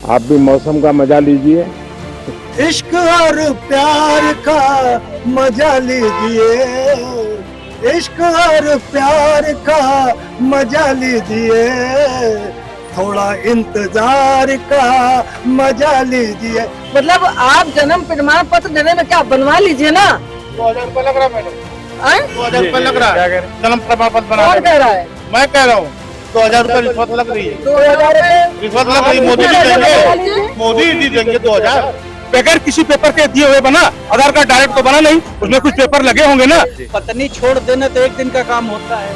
आप भी मौसम का मजा लीजिए। इश्क और प्यार का मजा लीजिए, इश्क और प्यार का मजा लीजिए, थोड़ा इंतजार का मजा लीजिए। मतलब आप जन्म प्रमाण पत्र देने में क्या बनवा लीजिए ना। 2000 रुपये लग रहा है मैडम, 2000 रुपये लग रहा है जन्म प्रमाण पत्र बनाने। कौन कह रहा है? मैं कह रहा हूँ 2000 रुपये रिश्वत लग रही है। 2000 रिश्वत लग रही है, मोदी जी देंगे, मोदी जी देंगे 2000। बगैर किसी पेपर के दिए हुए बना, आधार कार्ड डायरेक्ट तो बना नहीं, उसमें कुछ पेपर लगे होंगे ना। पत्नी छोड़ देना तो एक दिन का काम होता है,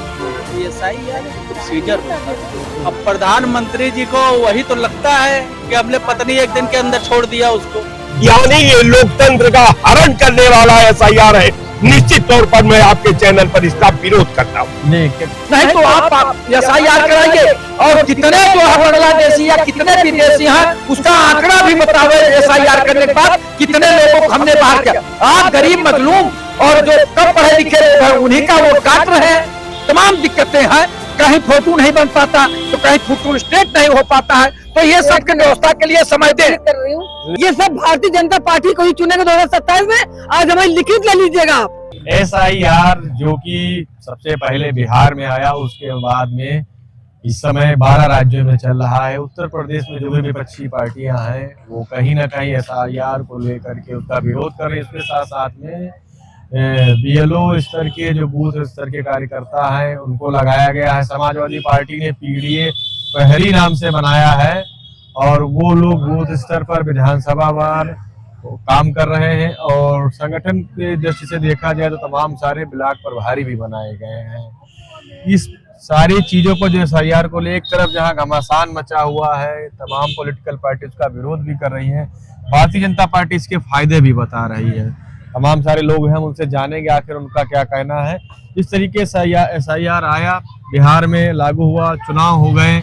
ये सही है प्रोसीजर होता है। अब प्रधानमंत्री जी को वही तो लगता है कि हमने पत्नी एक दिन के अंदर छोड़ दिया उसको। यानी ये लोकतंत्र का हरण करने वाला SIR है। निश्चित तौर पर मैं आपके चैनल पर इसका विरोध करता हूँ। नहीं तो आप SIR कराइए और कितने जो बांग्लादेशी या कितने विदेशी हैं उसका आंकड़ा भी बतावे। SIR करने के बाद कितने लोगों को हमने बाहर किया। आप गरीब मजलूम और जो कम पढ़े लिखे उन्हीं का वोट काट रहे हैं। तमाम दिक्कतें हैं, कहीं फोटो नहीं बन पाता तो कहीं फोटो स्टेट नहीं हो पाता है, तो ये सब की व्यवस्था के लिए समय दे। ये सब भारतीय जनता पार्टी को ही चुनेंगे 2027 में। आज हमें लिखित ले लीजिएगा आप। SIR जो कि सबसे पहले बिहार में आया, उसके बाद में इस समय 12 राज्यों में चल रहा है। उत्तर प्रदेश में जो भी विपक्षी पार्टियां हैं वो कहीं ना कहीं SIR को लेकर के उसका विरोध कर रही है। इसके साथ साथ में BLO स्तर के जो बूथ स्तर के कार्यकर्ता हैं उनको लगाया गया है। समाजवादी पार्टी ने PDA पहली नाम से बनाया है और वो लोग बूथ स्तर पर विधानसभा वार काम कर रहे हैं। और संगठन के दृष्टि से देखा जाए तो तमाम सारे ब्लॉक प्रभारी भी बनाए गए हैं। इस सारी चीजों को जो SIR को ले एक तरफ जहां घमासान मचा हुआ है, तमाम पॉलिटिकल पार्टी उसका विरोध भी कर रही हैं। भारतीय जनता पार्टी इसके फायदे भी बता रही है। तमाम सारे लोग हैं, उनसे जानेंगे आखिर उनका क्या कहना है। इस तरीके से SIR आया, बिहार में लागू हुआ, चुनाव हो गए,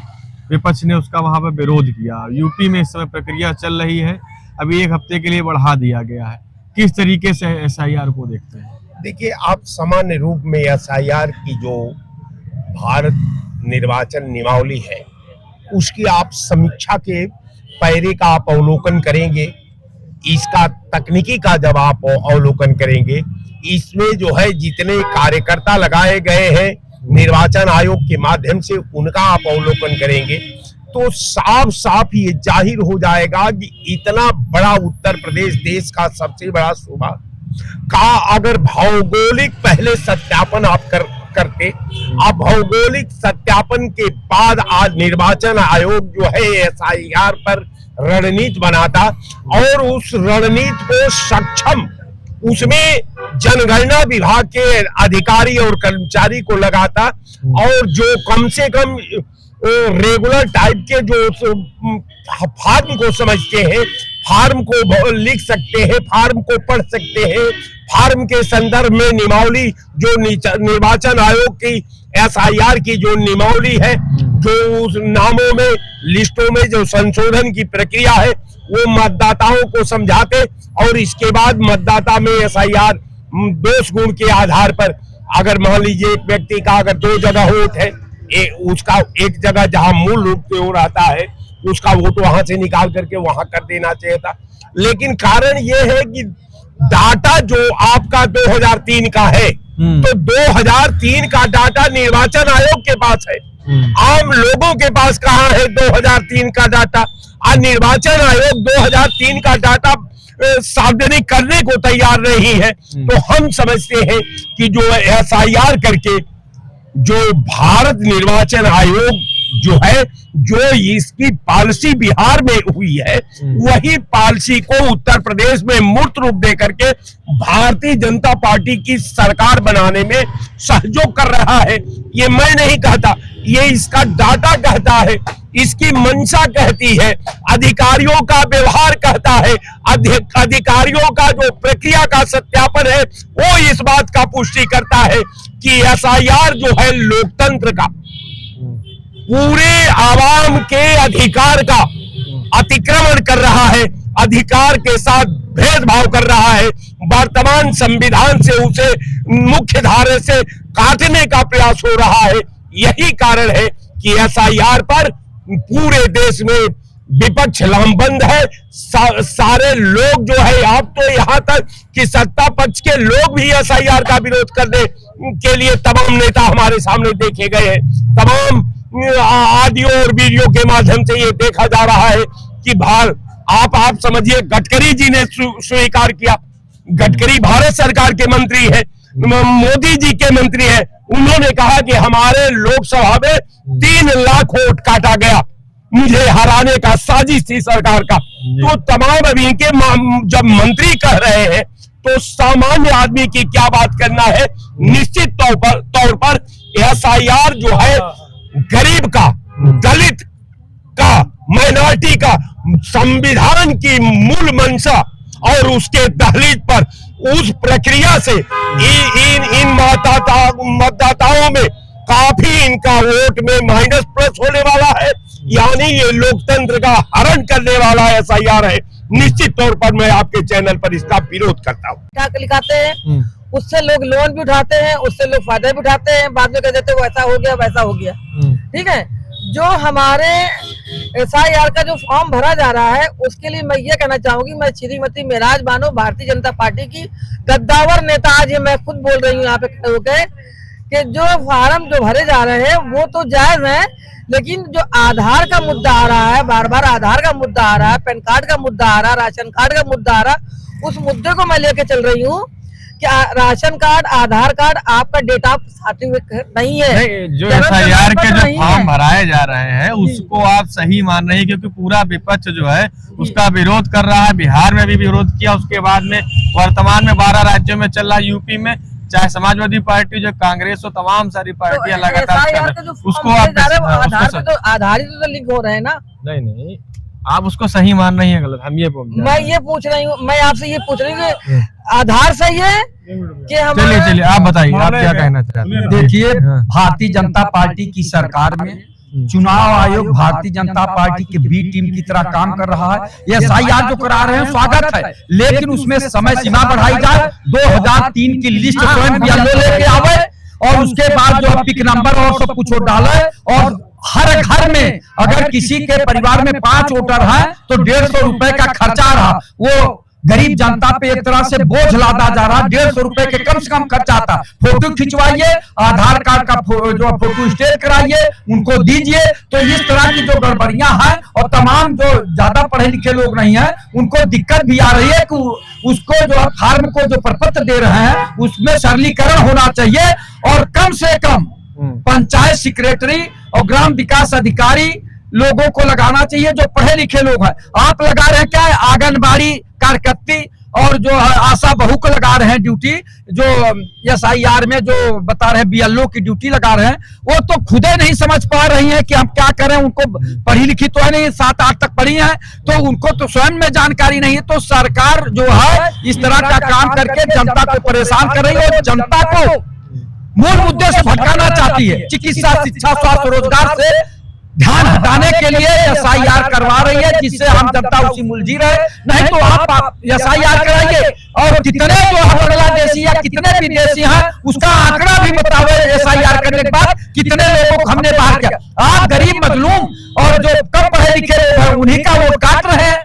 विपक्ष ने उसका वहां पर विरोध किया। यूपी में इस समय प्रक्रिया चल रही है, अभी एक हफ्ते के लिए बढ़ा दिया गया है। किस तरीके से SIR को देखते हैं? देखिए, आप सामान्य रूप में SIR की जो भारत निर्वाचन नियमावली है उसकी आप समीक्षा के पैरे का आप अवलोकन करेंगे, इसका तकनीकी का जब आप अवलोकन करेंगे, इसमें जो है जितने कार्यकर्ता लगाए गए हैं निर्वाचन आयोग के माध्यम से उनका आप अवलोकन करेंगे तो साफ साफ ये जाहिर हो जाएगा कि इतना बड़ा उत्तर प्रदेश देश का सबसे बड़ा सूबा का अगर भौगोलिक पहले सत्यापन आप करते, आप भौगोलिक सत्यापन के बाद आज निर्वाचन आयोग जो है SIR पर रणनीति बनाता और उस रणनीति को सक्षम उसमें जनगणना विभाग के अधिकारी और कर्मचारी को लगाता और जो कम से कम रेगुलर टाइप के जो फार्म को समझते हैं, फार्म को लिख सकते हैं, फार्म को पढ़ सकते हैं, फार्म के संदर्भ में नियमावली जो निर्वाचन आयोग की SIR की जो नियमावली है, जो उस नामों में लिस्टों में जो संशोधन की प्रक्रिया है वो मतदाताओं को समझाते और इसके बाद मतदाता में SIR दोष गुण के आधार पर अगर मान लीजिए एक व्यक्ति का अगर 2 जगह वोट है, उसका एक जगह जहां मूल रूप से वो रहता है उसका वोट वहां से निकाल करके वहां कर देना चाहिए था। लेकिन कारण ये है कि डाटा जो आपका 2003 का है तो 2003 का डाटा निर्वाचन आयोग के पास है, आम लोगों के पास कहाँ है 2003 का डाटा। और निर्वाचन आयोग 2003 का डाटा सार्वजनिक करने को तैयार नहीं है। तो हम समझते हैं कि जो SIR करके जो भारत निर्वाचन आयोग जो है, जो इसकी पॉलिसी बिहार में हुई है वही पॉलिसी को उत्तर प्रदेश में मूर्त रूप दे करके भारतीय जनता पार्टी की सरकार बनाने में सहयोग कर रहा है। ये मैं नहीं कहता, ये इसका डाटा कहता है, इसकी मंशा कहती है, अधिकारियों का व्यवहार कहता है, अधिकारियों का जो प्रक्रिया का सत्यापन है वो इस बात का पुष्टि करता है कि SIR जो है लोकतंत्र का, पूरे आवाम के अधिकार का अतिक्रमण कर रहा है, अधिकार के साथ भेदभाव कर रहा है, वर्तमान संविधान से उसे मुख्य धारे से काटने का प्रयास हो रहा है। यही कारण है कि SIR पर पूरे देश में विपक्ष लामबंद है। सारे लोग जो है, आप तो यहाँ तक कि सत्ता पक्ष के लोग भी एसआईआर का विरोध करने के लिए तमाम नेता हमारे सामने देखे गए हैं। तमाम ऑडियो और वीडियो के माध्यम से ये देखा जा रहा है कि आप समझिए, गडकरी जी ने स्वीकार किया। गडकरी भारत सरकार के मंत्री है, मोदी जी के मंत्री है। उन्होंने कहा कि हमारे लोकसभा में 3 लाख वोट काटा गया, मुझे हराने का साजिश थी सरकार का। तो तमाम अभी इनके जब मंत्री कह रहे हैं तो सामान्य आदमी की क्या बात करना है। निश्चित तौर पर एसआईआर जो है गरीब का, दलित का, माइनॉरिटी का, संविधान की मूल मंशा और उसके दहलीज पर उस प्रक्रिया से इन मतदाताओं में काफी इनका वोट में माइनस प्लस होने वाला है। यानी ये लोकतंत्र का हरण करने वाला एसआईआर है। निश्चित तौर पर मैं आपके चैनल पर इसका विरोध करता हूँ। क्या लिखाते हैं, उससे लोग लोन भी उठाते हैं, उससे लोग फायदा भी उठाते हैं, बाद में कह देते हैं वैसा हो गया वैसा हो गया। ठीक है, जो हमारे एसआईआर का जो फॉर्म भरा जा रहा है उसके लिए मैं ये कहना चाहूंगी, मैं श्रीमती मेराज बानो, भारतीय जनता पार्टी की गद्दावर नेता, आज ये मैं खुद बोल रही हूँ यहाँ पे खड़े होकर, कि जो फार्म जो भरे जा रहे हैं वो तो जायज है, लेकिन जो आधार का मुद्दा आ रहा है, बार बार आधार का मुद्दा आ रहा है, पैन कार्ड का मुद्दा आ रहा है, राशन कार्ड का मुद्दा आ रहा है, उस मुद्दे को मैं लेके चल रही हूँ कि राशन कार्ड, आधार कार्ड आपका डेटा सर्टिफिकेट नहीं है। नहीं, जो एसआईआर के जो फॉर्म भराए जा रहे हैं उसको आप सही मान रहे हैं, क्योंकि पूरा विपक्ष जो है उसका विरोध कर रहा है। बिहार में भी विरोध किया, उसके बाद में वर्तमान में 12 राज्यों में चल रहा है। यूपी में चाहे समाजवादी पार्टी, जो कांग्रेस हो, तमाम सारी पार्टियां लगातार कर रही, उसको आप आधारित तो लिंक हो रहे हैं ना। नहीं, आप उसको सही मान रही है, गलत हम ये मैं ये पूछ रही हूँ, मैं आपसे ये पूछ रही हूँ कि आधार सही है कि हम। चलिए आप बताइए, आप क्या कहना चाहते हैं। देखिए, भारतीय जनता पार्टी की सरकार में चुनाव आयोग भारतीय जनता पार्टी के बी टीम की तरह काम कर रहा है। एसआईआर जो करा रहे हैं स्वागत है, लेकिन उसमें समय सीमा बढ़ाई जाए। 2003 की लिस्ट स्वयं BLO लेके आवे और उसके बाद जो पिक नंबर और सब कुछ डाले, और हर घर में अगर किसी के परिवार में 5 वोटर हैं तो 150 रुपए का खर्चा रहा, वो गरीब जनता पे एक तरह से बोझ लादा जा रहा। 150 रुपए के कम से कम खर्चा आता। फोटो खिंचवाइए, आधार कार्ड का जो फोटो स्टेट कराइए, उनको दीजिए। तो इस तरह की जो गड़बड़ियां हैं, और तमाम जो ज्यादा पढ़े लिखे लोग नहीं है उनको दिक्कत भी आ रही है कि उसको जो फार्म को जो प्रपत्र दे रहे हैं उसमें सरलीकरण होना चाहिए, और कम से कम पंचायत सेक्रेटरी और ग्राम विकास अधिकारी लोगों को लगाना चाहिए जो पढ़े लिखे लोग हैं। आप लगा रहे हैं क्या, आंगनबाड़ी कार्यकर्ती और जो आशा बहू को लगा रहे हैं ड्यूटी, जो एसआईआर में जो बता रहे हैं BLO की ड्यूटी लगा रहे हैं, वो तो खुदे नहीं समझ पा रही हैं कि हम क्या करें। उनको पढ़ी लिखी तो है नहीं, 7-8 तक पढ़ी है, तो उनको तो स्वयं में जानकारी नहीं है। तो सरकार जो है इस तरह का काम करके जनता को परेशान कर रही है, और जनता को मूल मुद्दे से भटकाना चाहती है। चिकित्सा, शिक्षा, स्वास्थ्य, रोजगार से ध्यान हटाने के लिए एसआईआर करवा रही है, जिससे हम जनता उसी मुलझी रहे। नहीं तो आप एसआईआर कराइए, और कितने जो बांग्लादेशी या कितने विदेशी हैं उसका आंकड़ा भी बतावे। एसआईआर करने के बाद कितने लोगों को हमने बाहर किया। आप गरीब, मजलूम और जो कम पढ़े लिखे लोग हैं उन्हीं का वोट काट रहे हैं।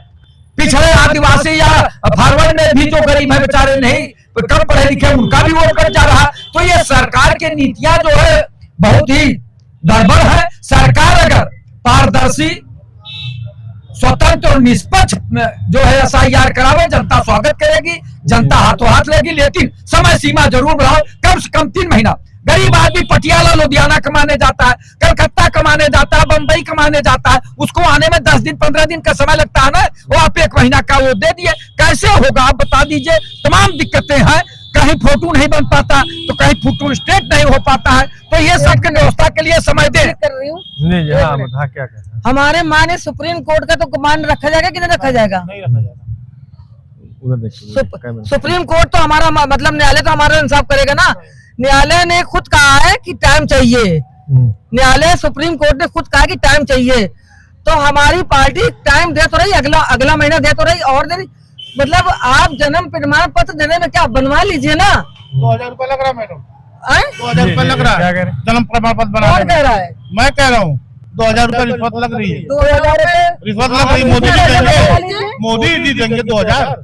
पिछड़े आदिवासी या फॉरवर्ड में भी जो गरीब है बेचारे, नहीं कम पढ़े लिखे, उनका भी वोट कट जा रहा है। तो ये सरकार की नीतियां जो है बहुत ही गड़बड़ है। सरकार अगर पारदर्शी, स्वतंत्र और निष्पक्ष जो है एसआईआर करावे, जनता स्वागत करेगी, जनता हाथों हाथ लेगी, लेकिन समय सीमा जरूर बढ़ाओ, कम से कम 3 महीना। गरीब आदमी पटियाला, लुधियाना कमाने जाता है, कलकत्ता कमाने जाता है, बंबई कमाने जाता है, उसको आने में 10 दिन 15 दिन का समय लगता है ना, वो आप 1 महीना का वो दे दिए, कैसे होगा आप बता दीजिए। तमाम दिक्कतें हैं, कहीं फोटो नहीं बन पाता तो कहीं फोटो स्टेट नहीं हो पाता है। तो ये सब की व्यवस्था के लिए समय दे कर रही हूँ। क्या कहना हमारे माने सुप्रीम कोर्ट का तो मान रखा जाएगा कि नहीं रखा जाएगा? नहीं रखा जाएगा। उधर देखिए, सुप्रीम कोर्ट तो हमारा मतलब न्यायालय तो हमारा इंसाफ करेगा ना। न्यायालय ने खुद कहा है कि टाइम चाहिए, न्यायालय सुप्रीम कोर्ट ने खुद कहा कि टाइम चाहिए। तो हमारी पार्टी टाइम दे तो रही, अगला महीना दे तो रही, और दे रही। मतलब आप जन्म प्रमाण पत्र देने में क्या बनवा लीजिए ना। 2000 रुपए लग रहा है मैडम, 2000 रुपए लग रहा है जन्म प्रमाण पत्र कौन कह रहा है? मैं कह रहा हूँ 2000 रुपये रिश्वत लग रही है, 2000 रुपए रिश्वत लग रही है। मोदी जी देंगे, मोदी जी देंगे 2000।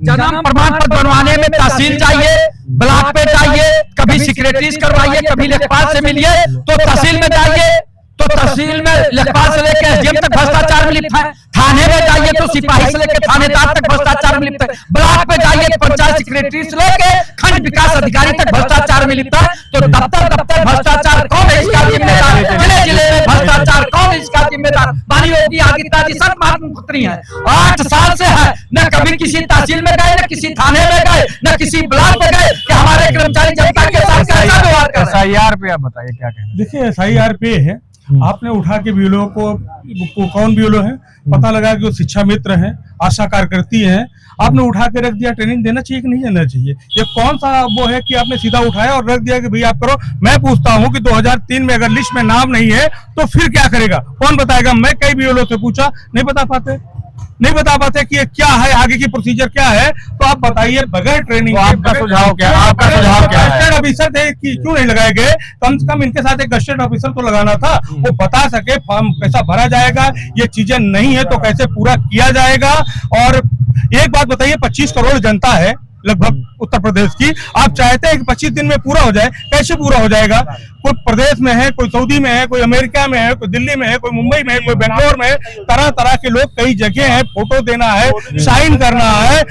जन्म प्रमाण पत्र बनवाने में तहसील जाइए, ब्लॉक पे जाइए, कभी सेक्रेटरीज करवाइए, कभी लेखपाल से मिलिए, तो तहसील में जाइए तो तहसील में लेखपाल से लेकर एसडीएम तक भ्रष्टाचार में लिप्त है, थाने में जाइए तो सिपाही से लेकर थानेदार तक भ्रष्टाचार में लिप्त है, ब्लॉक पे जाइए तो पंचायत सेक्रेटरी से लेकर खंड विकास अधिकारी तक भ्रष्टाचार में लिप्त है। तो दफ्तर भ्रष्टाचार कौन है इसका जिम्मेदार? जिले जिले में भ्रष्टाचार कौन है इसका जिम्मेदार? माननीय योगी आदित्यनाथ जी सब मुख्यमंत्री हैं, 8 साल से है, न कभी किसी तहसील में गए, न किसी थाने में गए, न किसी ब्लॉक में गए कि हमारे कर्मचारी जनता के साथ कैसा व्यवहार कर रहे हैं। SIR पे आप बताइए क्या कहना। देखिए SIR पे है, आपने उठा के ब्यूरो को कौन ब्यूरो है पता लगा कि वो शिक्षा मित्र हैं, आशा कार्यकर्ती हैं, आपने उठा के रख दिया। ट्रेनिंग देना चाहिए कि नहीं देना चाहिए? ये कौन सा वो है कि आपने सीधा उठाया और रख दिया कि भैया आप करो? मैं पूछता हूँ कि 2003 में अगर लिस्ट में नाम नहीं है तो फिर क्या करेगा? कौन बताएगा? मैं कई ब्यूरो से पूछा, नहीं बता पाते कि ये क्या है, आगे की प्रोसीजर क्या है। तो आप बताइए बगैर ट्रेनिंग। आपका सुझाव क्या है? गस्टेड ऑफिसर थे कि क्यों नहीं लगाए गए? कम से कम इनके साथ एक गस्टेड ऑफिसर तो लगाना था, वो बता सके फॉर्म कैसा भरा जाएगा, ये चीजें नहीं है तो कैसे पूरा किया जाएगा। और एक बात बताइए, 25 करोड़ जनता है लगभग उत्तर प्रदेश की, आप चाहते हैं कि 25 दिन में पूरा हो जाए, कैसे पूरा हो जाएगा? कोई प्रदेश में है, कोई सऊदी में है, कोई अमेरिका में है, कोई दिल्ली में है, कोई मुंबई में है, कोई बेंगलोर में है, तरह तरह के लोग कई जगह हैं, फोटो देना है, साइन करना है।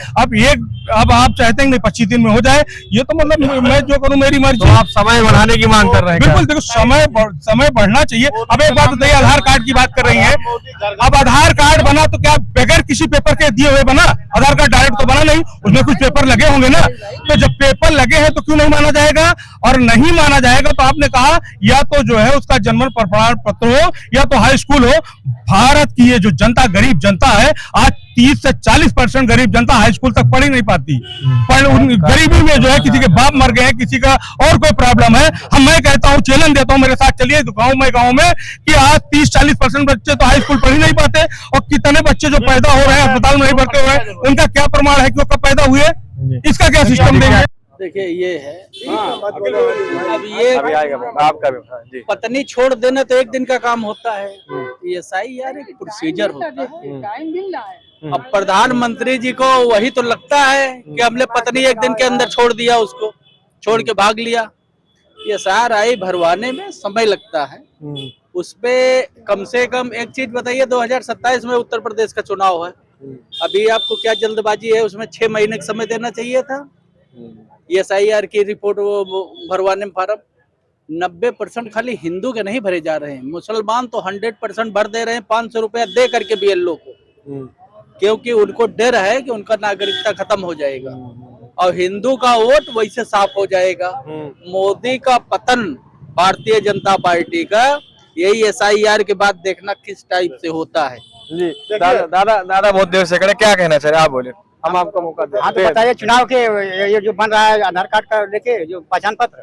अब आप चाहते हैं कि 25 दिन में हो जाए, ये तो मतलब मैं जो करूं मेरी मर्जी। तो आप समय बढ़ाने की मांग कर रहे हैं? बिल्कुल, देखो समय बढ़ना चाहिए। अब एक बात बताइए, आधार कार्ड की बात कर रही है, अब आधार कार्ड बना तो क्या बगैर किसी पेपर के दिए हुए बना? आधार कार्ड डायरेक्ट तो बना नहीं, उसमें कुछ पेपर लगे होंगे ना। तो जब पेपर लगे हैं तो क्यों नहीं माना जाएगा? और नहीं माना जाएगा तो आपने कहा या तो जो है उसका जन्म प्रमाण पत्र हो या तो हाई स्कूल हो। भारत की ये जो जनता, गरीब जनता है, आज 30 से 40% गरीब जनता हाई स्कूल तक पढ़ ही नहीं पाती। पर उन गरीबी में जो है किसी के बाप मर गए हैं, किसी का और कोई प्रॉब्लम है। मैं कहता हूँ, चैलेंज देता हूँ, मेरे साथ चलिए गाँव में कि आज 30-40% बच्चे तो हाई स्कूल पढ़ ही नहीं पाते। और कितने बच्चे जो पैदा हो रहे हैं अस्पताल में नहीं भर्ती हो रहे हैं, उनका क्या प्रमाण है कि वो कब पैदा हुए? इसका क्या सिस्टम देंगे? देखिए ये है, अब ये आपका भी पत्नी छोड़ देना तो एक दिन का काम होता है, ये SIR एक प्रोसीजर होता है। अब प्रधानमंत्री जी को वही तो लगता है कि हमने पत्नी एक दिन के अंदर छोड़ दिया, उसको छोड़ के भाग लिया। ये SIR भरवाने में समय लगता है, उसपे कम से कम एक चीज बताइए, 2027 में उत्तर प्रदेश का चुनाव है, अभी आपको क्या जल्दबाजी है? उसमें 6 महीने का समय देना चाहिए था। ये SIR की रिपोर्ट भरवाने में फार्म 90% खाली हिंदू के नहीं भरे जा रहे हैं, मुसलमान तो 100% भर दे रहे हैं, 500 रुपया दे करके BLO को, क्योंकि उनको डर है कि उनका नागरिकता खत्म हो जाएगा और हिंदू का वोट वैसे साफ हो जाएगा। मोदी का पतन, भारतीय जनता पार्टी का, यही SIR के बाद देखना किस टाइप से होता है। जी दादा बहुत देर से खड़े, क्या कहना चाहिए? आप बोले, हम आपको मौका देते हैं। हाँ तो बताइए, चुनाव के ये जो बन रहा है आधार कार्ड का लेके जो पहचान पत्र,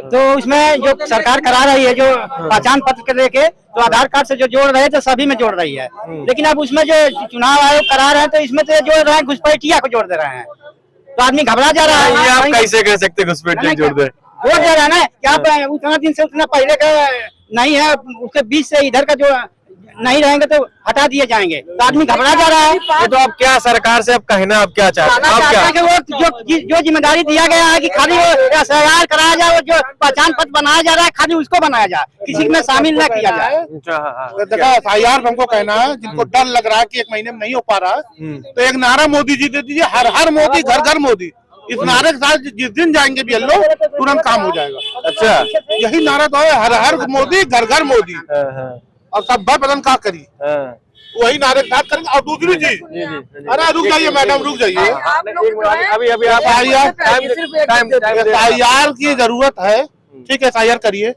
तो उसमें जो सरकार करा रही है जो पहचान पत्र के लेके, तो आधार कार्ड से जो जोड़ रहे थे सभी में जोड़ रही है, लेकिन अब उसमें जो चुनाव आयोग करा रहे हैं तो इसमें तो जोड़ रहे हैं घुसपैठिया को जोड़ दे रहे हैं, तो आदमी घबरा जा रहा है। आप कैसे कह सकते घुसपैठिया जोड़ दे रहा है ना कि आप उतना दिन से उतना पहले का नहीं है, उसके बीच से इधर का जो नहीं रहेंगे तो हटा दिए जाएंगे, तो आदमी घबरा जा रहा है। ये तो आप क्या सरकार से अब कहना, आप क्या चाहते हैं? आप क्या वो जो जिम्मेदारी दिया गया है कि खाली वो SIR कराया जाए, वो जो पहचान पत्र बनाया जा रहा है खाली उसको बनाया जाए, किसी में शामिल न किया जाए। देखो SIR हमको कहना है, जिनको डर लग रहा है कि 1 महीने में नहीं हो पा रहा, तो एक नारा मोदी जी दे दीजिए, हर हर मोदी घर घर मोदी। इस नारे के साथ जिस दिन जाएंगे BLO तुरंत काम हो जाएगा। अच्छा, यही नारा तो है, हर हर मोदी घर घर मोदी, और सब बदन का करी, वही नारे के साथ करेंगे। और दूसरी चीज, अरे रुक जाइए मैडम, रुक जाइए, अभी SIR की जरूरत है, ठीक है SIR करिए।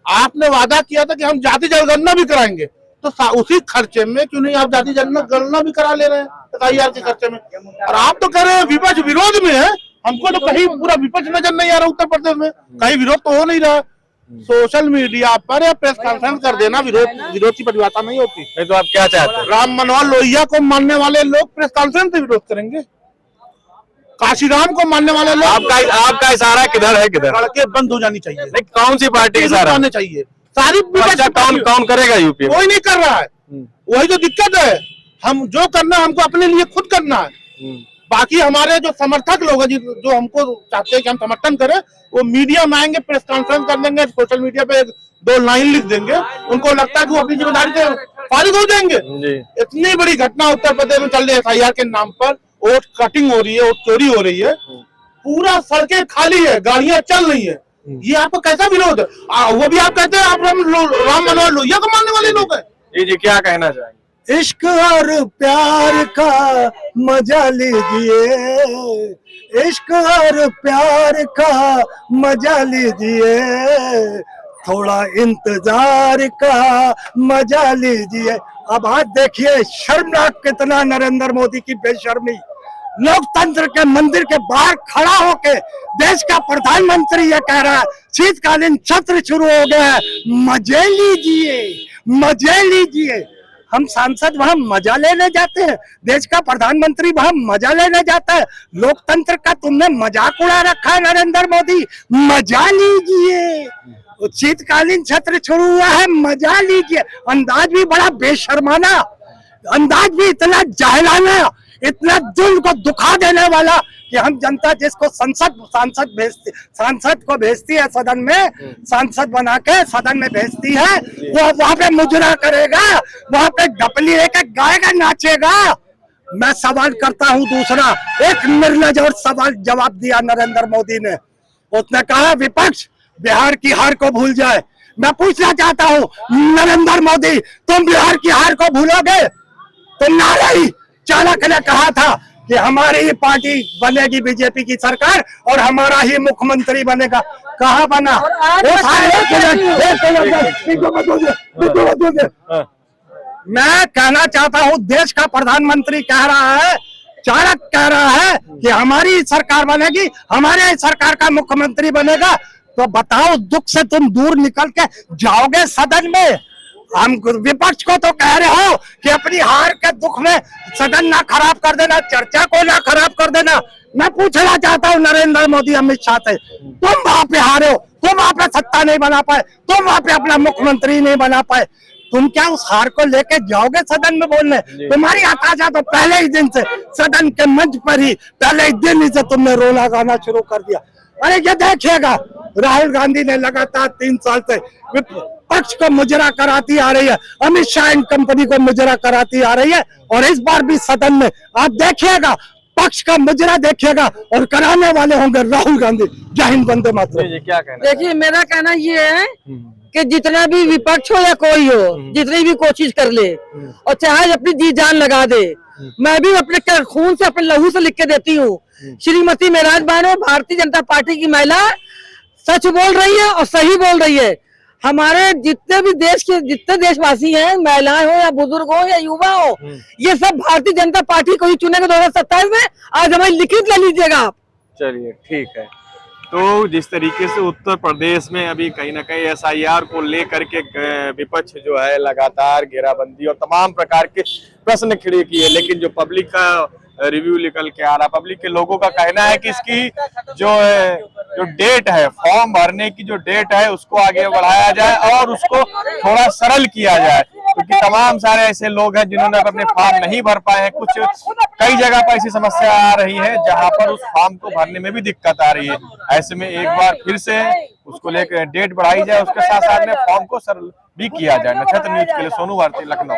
आपने वादा किया था कि हम जाति जनगणना भी कराएंगे, तो उसी खर्चे में क्यों नहीं आप जाति जनगणना भी करा ले रहे हैं SIR के खर्चे में? और आप तो कह रहे हैं विपक्ष विरोध में है, हमको तो कहीं पूरा विपक्ष नजर नहीं आ रहा उत्तर प्रदेश में, कहीं विरोध तो हो नहीं रहा। सोशल मीडिया पर या प्रेस कॉन्फ्रेंस कर देना विरोध की परिभाषा नहीं होती। नहीं तो आप क्या चाहते हैं? राम मनोहर लोहिया को मानने वाले लोग प्रेस कॉन्फ्रेंस से विरोध करेंगे, काशीराम को मानने वाले लोग। आपका इशारा किधर है? किधर सड़कें बंद हो जानी चाहिए? नहीं, कौन सी पार्टी का इशारा आने चाहिए? सारी अच्छा कौन करेगा यूपी में? कोई नहीं कर रहा है। वही तो दिक्कत है, हम जो करना है हमको अपने लिए खुद करना है। बाकी हमारे जो समर्थक लोग हैं जो हमको चाहते हैं कि हम समर्थन करें, वो मीडिया में आएंगे, प्रेस कॉन्फ्रेंस कर देंगे, सोशल मीडिया पे 2 लाइन लिख देंगे, उनको लगता है कि वो अपनी जिम्मेदारी से फारिग हो जाएंगे। इतनी बड़ी घटना उत्तर प्रदेश में चल रही है SIR के नाम पर, वोट कटिंग हो रही है, वोट चोरी हो रही है, पूरा सड़कें खाली है, गाड़ियां चल रही है। ये आपको कैसा विरोध है? वो भी आप कहते हैं आप राम मनोहर लोहिया को मानने वाले लोग हैं। जी क्या कहना चाहेंगे? इश्क और प्यार का मजा लीजिए, इश्क और प्यार का मजा लीजिए, थोड़ा इंतजार का मजा लीजिए। अब आज देखिए शर्मनाक कितना नरेंद्र मोदी की बेशर्मी। लोकतंत्र के मंदिर के बाहर खड़ा होके देश का प्रधानमंत्री ये कह रहा है शीतकालीन सत्र शुरू हो गया है, मजे लीजिए, मजे लीजिए। हम सांसद वहां मजा लेने जाते हैं, देश का प्रधानमंत्री वहां मजा लेने जाता है। लोकतंत्र का तुमने मजाक उड़ा रखा है नरेंद्र मोदी, मजा लीजिए। शीतकालीन सत्र शुरू हुआ है, मजा लीजिए। अंदाज भी बड़ा बेशर्माना, अंदाज भी इतना जाहिलाना, इतना दिल को दुखा देने वाला कि हम जनता जिसको सांसद को भेजती है सदन में, सांसद बना के सदन में भेजती है, वो वहां पे मुजरा करेगा, वहां पे डपली लेके गाएगा, नाचेगा। मैं सवाल करता हूं दूसरा, एक निर्लज और सवाल जवाब दिया नरेंद्र मोदी ने। उसने कहा विपक्ष बिहार की हार को भूल जाए। मैं पूछना चाहता हूं नरेंद्र मोदी, तुम बिहार की हार को भूलोगे? तो नारायण चाणक्य ने कहा था कि हमारी ही पार्टी बनेगी बीजेपी की सरकार और हमारा ही मुख्यमंत्री बनेगा। कहाँ बना? मैं कहना चाहता हूँ देश का प्रधानमंत्री कह रहा है, चाणक्य कह रहा है कि हमारी सरकार बनेगी, हमारे सरकार का मुख्यमंत्री बनेगा। तो बताओ दुख से तुम दूर निकल के जाओगे सदन में? हम विपक्ष को तो कह रहे हो कि अपनी हार के दुख में सदन ना खराब कर देना, चर्चा को ना खराब कर देना। मैं पूछना चाहता हूँ नरेंद्र मोदी अमित शाह से, तुम वहां पे हारे हो, तुम वहां पे सत्ता नहीं बना पाए, तुम वहां पे अपना मुख्यमंत्री नहीं बना पाए, तुम क्या उस हार को लेके जाओगे सदन में बोलने? तुम्हारी हताशा तो पहले ही दिन से सदन के मंच पर ही पहले ही दिन से तुमने रोना गाना शुरू कर दिया। अरे ये देखिएगा, राहुल गांधी ने लगातार 3 साल से पक्ष को मुजरा कराती आ रही है, अमित शाह इन कंपनी को मुजरा कराती आ रही है, और इस बार भी सदन में आप देखिएगा पक्ष का मुजरा देखिएगा और कराने वाले होंगे राहुल गांधी। जय हिंद, वंदे मातरम। क्या कहना? देखिए मेरा कहना ये है कि जितना भी विपक्ष हो या कोई हो, जितनी भी कोशिश कर ले और चाहे अपनी जी जान लगा दे, मैं भी अपने खून से अपने लहू से लिख के देती हूँ। श्रीमती मेराज बानो भारतीय जनता पार्टी की महिला सच बोल रही है और सही बोल रही है। हमारे जितने भी देश के जितने देशवासी हैं, महिलाएं हो या बुजुर्ग हो या युवा हो, ये सब भारतीय जनता पार्टी को ही चुनेंगे 2027 में। आज हमारी लिखित ले लीजिएगा आप। चलिए ठीक है। तो जिस तरीके से उत्तर प्रदेश में अभी कहीं ना कहीं SIR को लेकर के विपक्ष जो है लगातार घेराबंदी और तमाम प्रकार के प्रश्न खड़े किए, लेकिन जो पब्लिक का रिव्यू निकल के आ रहा, पब्लिक के लोगों का कहना है कि इसकी जो डेट है, फॉर्म भरने की जो डेट है उसको आगे बढ़ाया जाए और उसको थोड़ा सरल किया जाए, क्योंकि तमाम सारे ऐसे लोग हैं जिन्होंने अपने फॉर्म नहीं भर पाए हैं। कई जगह पर ऐसी समस्या आ रही है जहां पर उस फॉर्म को भरने में भी दिक्कत आ रही है। ऐसे में एक बार फिर से उसको लेकर डेट बढ़ाई जाए, उसके साथ साथ में फॉर्म को सरल भी किया जाए। नक्षत्र न्यूज के लिए सोनू भारती, लखनऊ।